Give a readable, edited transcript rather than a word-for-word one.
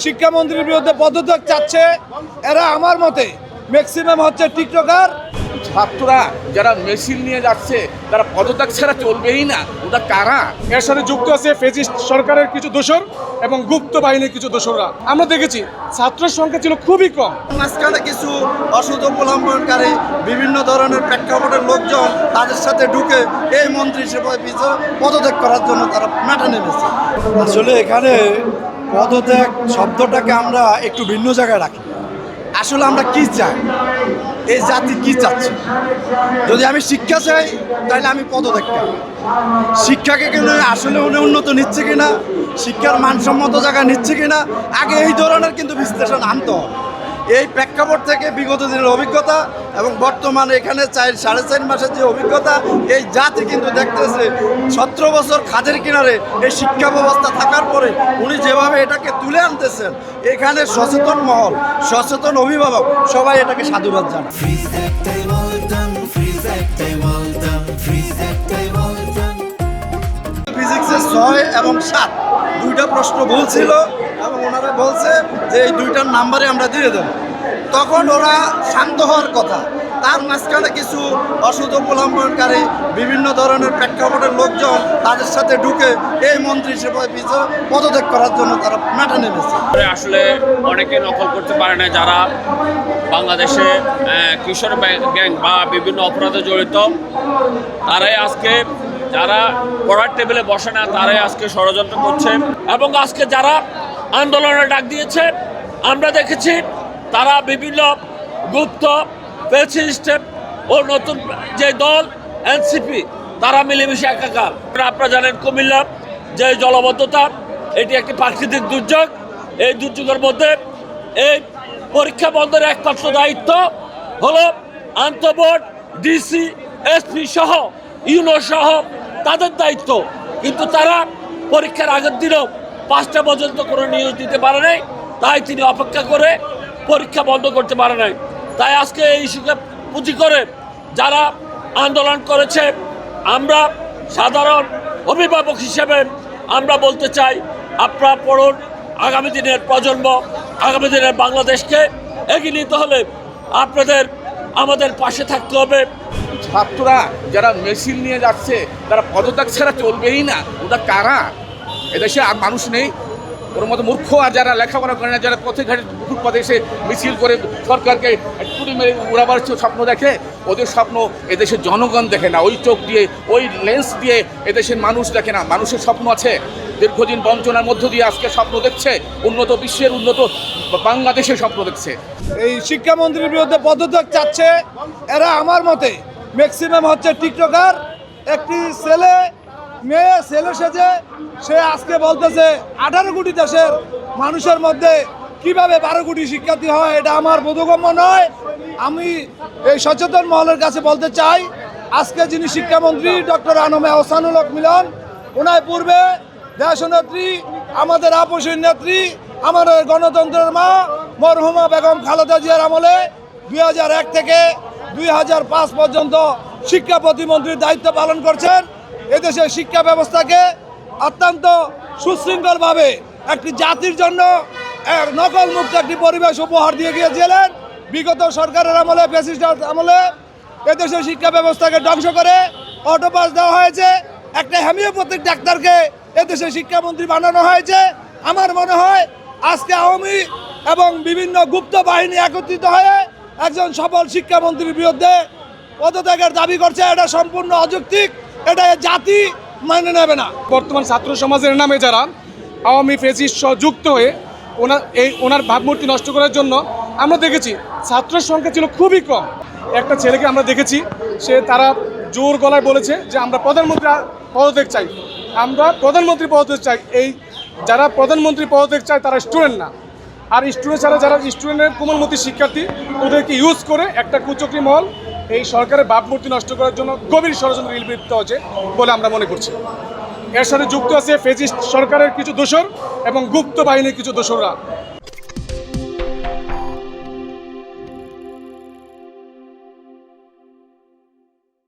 শিক্ষামন্ত্রীর বিরুদ্ধে পদত্যাগ চাচ্ছে এরা আমার মতে ম্যাক্সিমাম হচ্ছে টিকটকার। ছাত্ররা যারা মেশিন নিয়ে যাচ্ছে তারা পদত্যাগ ছাড়া চলবেই না, ওটা কারা? এর সাথে যুক্ত আছে ফেসিস্ট সরকারের কিছু দোসর এবং গুপ্ত বাহিনীর কিছু দোসররা। আমরা দেখেছি ছাত্রের সংখ্যা ছিল খুবই কম। মাঝখানে কিছু অসৎ অবলম্বনকারী বিভিন্ন ধরনের প্রেক্ষাপটের লোকজন তাদের সাথে ঢুকে এই মন্ত্রী হিসেবে পদত্যাগ করার জন্য তারা মাঠে নেমেছে। আসলে এখানে পদত্যাগ শব্দটাকে আমরা একটু ভিন্ন জায়গায় রাখি। আসলে আমরা কি চাই, এই জাতি কি চাচ্ছে? যদি আমি শিক্ষা চাই তাহলে আমি পদত্যাগ চাই। শিক্ষাকে কেন আসলে উন্নত নিচ্ছে কিনা, শিক্ষার মানসম্মত জায়গা নিচ্ছে কিনা, আগে এই ধরনের কিন্তু বিশ্লেষণ আনতে হবে। এই প্রেক্ষাপট থেকে বিগত দিনের অভিজ্ঞতা এবং বর্তমানে এখানে 4.5 মাসের যে অভিজ্ঞতা, এই জাতি কিন্তু দেখতেছে 17 বছর খাদের কিনারে এই শিক্ষা ব্যবস্থা থাকার পরে উনি যেভাবে এটাকে তুলে আনতেছেন, এখানে সচেতন মহল, সচেতন অভিভাবক সবাই এটাকে সাধুবাদ জানায়। ফিজিক্সের 6 এবং 7 দুইটা প্রশ্ন ভুল ছিল এবং ওনারা বলছে যে এই দুইটার নাম্বারে আমরা দিয়ে দেব। তখন ওরা শান্ত হওয়ার কথা, তার মাঝখানে কিছু অসৎ অবলম্বনকারী বিভিন্ন ধরনের প্রেক্ষাপটের লোকজন তাদের সাথে ঢুকে এই মন্ত্রী হিসেবে পদত্যাগ করার জন্য তারা মাঠে নেমেছে। আসলে অনেকে নকল করতে পারে না, যারা বাংলাদেশে কিশোর গ্যাং বা বিভিন্ন অপরাধে জড়িত, তারাই আজকে, যারা পড়ার টেবিলে বসে না তারাই আজকে ষড়যন্ত্র করছে। এবং আজকে যারা আন্দোলনের ডাক দিয়েছে আমরা দেখেছি তারা বিভিন্ন গুপ্ত ফ্যাসিস্ট ও নতুন যে দল এনসিপি তারা মিলেমিশে একাকার। আপনারা জানেন কুমিল্লা যে জলবদ্ধতা, এটি একটি প্রাকৃতিক দুর্যোগ। এই দুর্যোগের মধ্যে এই পরীক্ষা বন্ধের একমাত্র দায়িত্ব হলো আন্তঃবোর্ড, ডিসি, এসপি সহ ইউনো সহ তাদের দায়িত্ব। কিন্তু তারা পরীক্ষার আগের দিনও 5টা পর্যন্ত কোনো নিউজ দিতে পারে নাই, তাই তিনি অপেক্ষা করে পরীক্ষা বন্ধ করতে পারে নাই। তাই আজকে এই ইস্যুকে পুঁজি করে যারা আন্দোলন করেছে, আমরা সাধারণ অভিভাবক হিসেবে আমরা বলতে চাই, আপনারা পড়ুন। আগামী দিনের প্রজন্ম, আগামী দিনের বাংলাদেশকে এগিয়ে নিতে হলে আপনাদের আমাদের পাশে থাকতে হবে। ছাত্ররা যারা মেশিন নিয়ে যাচ্ছে তারা পদত্যাগ ছাড়া চলবেই না, ওটা কারা? এদেশে আর মানুষ নেই ওর মতো মূর্খ, আর যারা লেখাপড়া করে না, যারা পথে ঘাটে ফুটপাতে এসে মিছিল করে সরকারকে ছুরি মেরে উড়াবার স্বপ্ন দেখে, ওদের স্বপ্ন এদেশের জনগণ দেখে না। ওই চোখ দিয়ে, ওই লেন্স দিয়ে এদেশের মানুষ দেখে না। মানুষের স্বপ্ন আছে, দীর্ঘদিন বঞ্চনার মধ্য দিয়ে আজকে স্বপ্ন দেখছে, উন্নত বিশ্বের, উন্নত বাংলাদেশের স্বপ্ন দেখছে। এই শিক্ষামন্ত্রীর বিরুদ্ধে পদত্যাগ চাচ্ছে এরা আমার মতে ম্যাক্সিমাম হচ্ছে টিকটকার। একটি মেয়ে ছেলে সেজে সে আজকে বলতেছে 18 কোটি দেশের মানুষের মধ্যে কিভাবে 12 কোটি শিক্ষার্থী হয়, এটা আমার বোধগম্য নয়। আমি এই সচেতন মহলের কাছে বলতে চাই, আজকে যিনি শিক্ষামন্ত্রী ডক্টর আনমে আহসানুল হক মিলন, ওনার পূর্বে দেশনেত্রী, আমাদের আপসীর নেত্রী, আমাদের গণতন্ত্রের মা মরহুমা বেগম খালেদা জিয়ার আমলে 2001 থেকে 2005 পর্যন্ত শিক্ষা প্রতিমন্ত্রীর দায়িত্ব পালন করছেন। এদেশের শিক্ষা ব্যবস্থাকে অত্যন্ত সুশৃঙ্খলভাবে একটি জাতির জন্য নকল মুক্ত একটি পরিবেশ উপহার দিয়ে গিয়েছিলেন। বিগত সরকারের আমলে, ফ্যাসিস্ট আমলে এদেশের শিক্ষা ব্যবস্থাকে ধ্বংস করে অটোপাস দেওয়া হয়েছে। একটা হোমিওপ্যাথিক ডাক্তারকে এদেশের শিক্ষামন্ত্রী বানানো হয়েছে। আমার মনে হয় আজকে আওয়ামী এবং বিভিন্ন গুপ্ত বাহিনী একত্রিত হয়ে একজন সফল শিক্ষামন্ত্রীর বিরুদ্ধে পদত্যাগের দাবি করছে। এটা সম্পূর্ণ অযৌক্তিক, এটা জাতি মেনে নেবে না। বর্তমান ছাত্র সমাজের নামে যারা আওয়ামী ফেসিস্ট সহ যুক্ত হয়ে ওনার ভাবমূর্তি নষ্ট করার জন্য আমরা দেখেছি ছাত্রের সংখ্যা ছিল খুবই কম। একটা ছেলেকে আমরা দেখেছি, তারা জোর গলায় বলেছে যে আমরা প্রধানমন্ত্রী পদত্যাগ চাই, আমরা প্রধানমন্ত্রী পদত্যাগ চাই। এই যারা প্রধানমন্ত্রী পদত্যাগ চায় তারা স্টুডেন্ট না, আর স্টুডেন্ট ছাড়া যারা স্টুডেন্টের কোমলমতি শিক্ষার্থী, ওদেরকে ইউজ করে একটা কুচক্রী মহল এই সরকারের ভাবমূর্তি নষ্ট করার জন্য গভীর ষড়যন্ত্রে লিপ্ত হচ্ছে বলে আমরা মনে করছি। এর সাথে যুক্ত আছে ফেসিস্ট সরকারের কিছু দোসর এবং গুপ্ত বাহিনীর কিছু দোসররা।